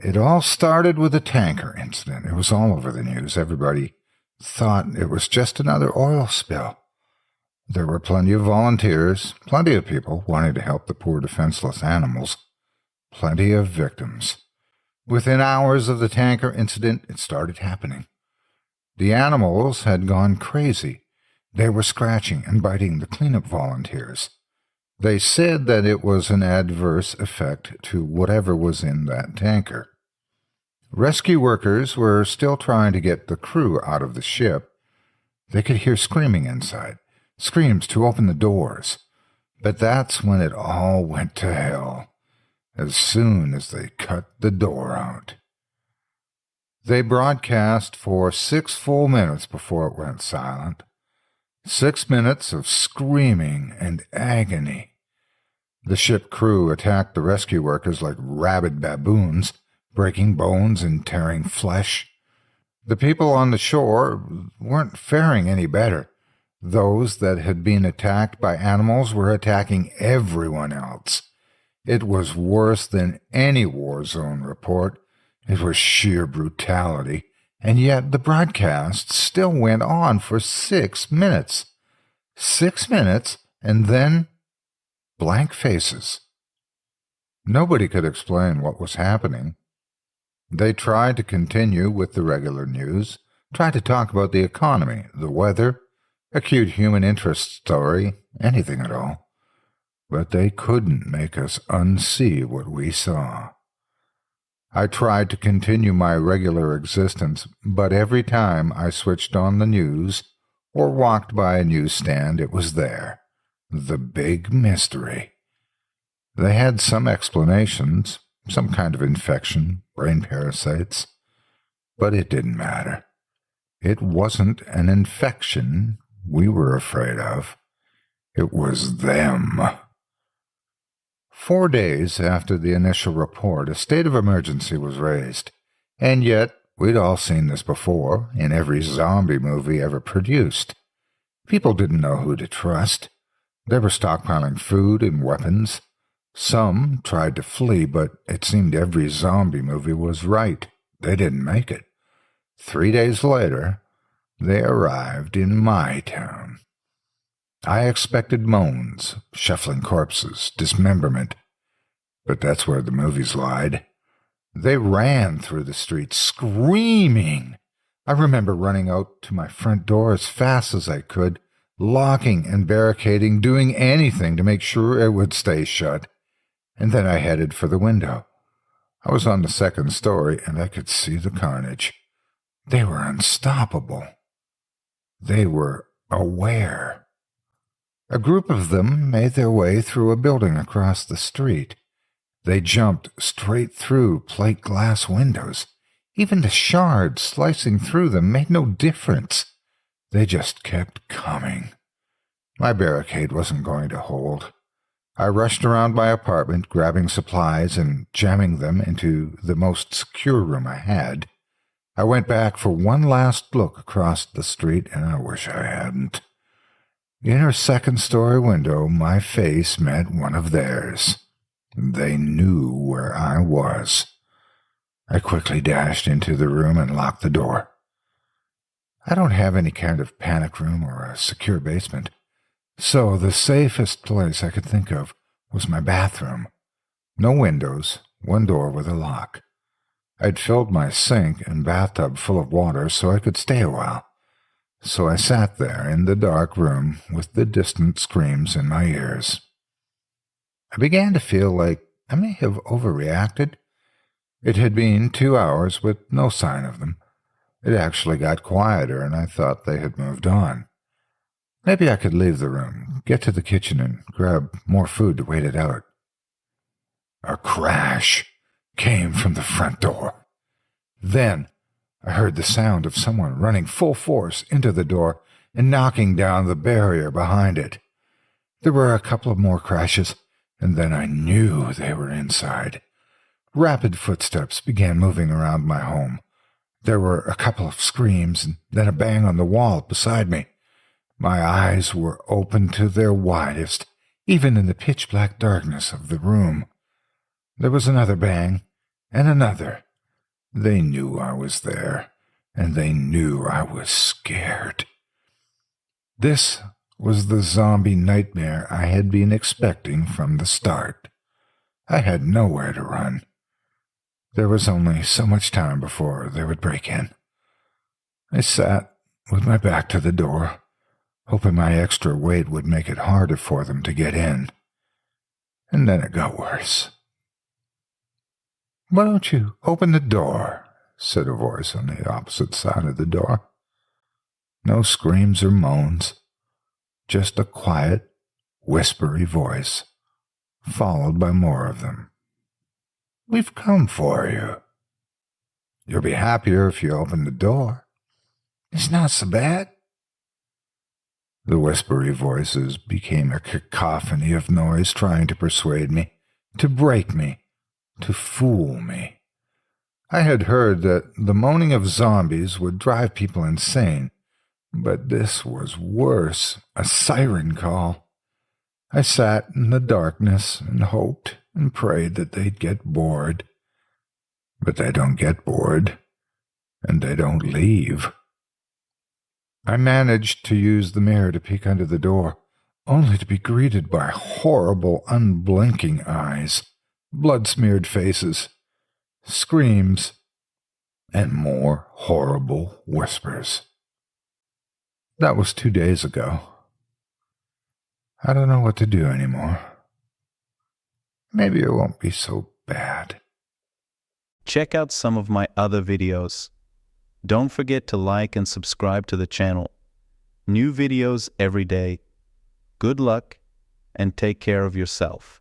It all started with a tanker incident. It was all over the news. Everybody thought it was just another oil spill. There were plenty of volunteers, plenty of people wanting to help the poor defenseless animals, plenty of victims. Within hours of the tanker incident, it started happening. The animals had gone crazy. They were scratching and biting the cleanup volunteers. They said that it was an adverse effect to whatever was in that tanker. Rescue workers were still trying to get the crew out of the ship. They could hear screaming inside, screams to open the doors. But that's when it all went to hell, as soon as they cut the door out. They broadcast for 6 full minutes before it went silent. 6 minutes of screaming and agony. The ship crew attacked the rescue workers like rabid baboons, breaking bones and tearing flesh. The people on the shore weren't faring any better. Those that had been attacked by animals were attacking everyone else. It was worse than any war zone report. It was sheer brutality, and yet the broadcast still went on for 6 minutes. 6 minutes, and then blank faces. Nobody could explain what was happening. They tried to continue with the regular news, tried to talk about the economy, the weather, a cute human interest story, anything at all. But they couldn't make us unsee what we saw. I tried to continue my regular existence, but every time I switched on the news or walked by a newsstand, it was there. The big mystery. They had some explanations, some kind of infection, brain parasites, but it didn't matter. It wasn't an infection we were afraid of. It was them. 4 days after the initial report, a state of emergency was raised, and yet we'd all seen this before in every zombie movie ever produced. People didn't know who to trust. They were stockpiling food and weapons. Some tried to flee, but it seemed every zombie movie was right. They didn't make it. 3 days later, they arrived in my town. I expected moans, shuffling corpses, dismemberment. But that's where the movies lied. They ran through the streets, screaming. I remember running out to my front door as fast as I could, locking and barricading, doing anything to make sure it would stay shut. And then I headed for the window. I was on the second story, and I could see the carnage. They were unstoppable. They were aware. A group of them made their way through a building across the street. They jumped straight through plate glass windows. Even the shards slicing through them made no difference. They just kept coming. My barricade wasn't going to hold. I rushed around my apartment, grabbing supplies and jamming them into the most secure room I had. I went back for one last look across the street, and I wish I hadn't. In her second-story window, my face met one of theirs. They knew where I was. I quickly dashed into the room and locked the door. I don't have any kind of panic room or a secure basement, so the safest place I could think of was my bathroom. No windows, one door with a lock. I'd filled my sink and bathtub full of water so I could stay a while. So I sat there in the dark room with the distant screams in my ears. I began to feel like I may have overreacted. It had been 2 hours with no sign of them. It actually got quieter, and I thought they had moved on. Maybe I could leave the room, get to the kitchen, and grab more food to wait it out. A crash came from the front door. Then I heard the sound of someone running full force into the door and knocking down the barrier behind it. There were a couple of more crashes, and then I knew they were inside. Rapid footsteps began moving around my home. There were a couple of screams, and then a bang on the wall beside me. My eyes were open to their widest, even in the pitch-black darkness of the room. There was another bang, and another. They knew I was there, and they knew I was scared. This was the zombie nightmare I had been expecting from the start. I had nowhere to run. There was only so much time before they would break in. I sat with my back to the door, hoping my extra weight would make it harder for them to get in. And then it got worse. "Why don't you open the door?" said a voice on the opposite side of the door. No screams or moans, just a quiet, whispery voice, followed by more of them. "We've come for you. You'll be happier if you open the door. It's not so bad." The whispery voices became a cacophony of noise trying to persuade me, to break me, to fool me. I had heard that the moaning of zombies would drive people insane, but this was worse, a siren call. I sat in the darkness and hoped and prayed that they'd get bored. But they don't get bored, and they don't leave. I managed to use the mirror to peek under the door, only to be greeted by horrible, unblinking eyes, blood-smeared faces, screams, and more horrible whispers. That was 2 days ago. I don't know what to do anymore. Maybe it won't be so bad. Check out some of my other videos. Don't forget to like and subscribe to the channel. New videos every day. Good luck and take care of yourself.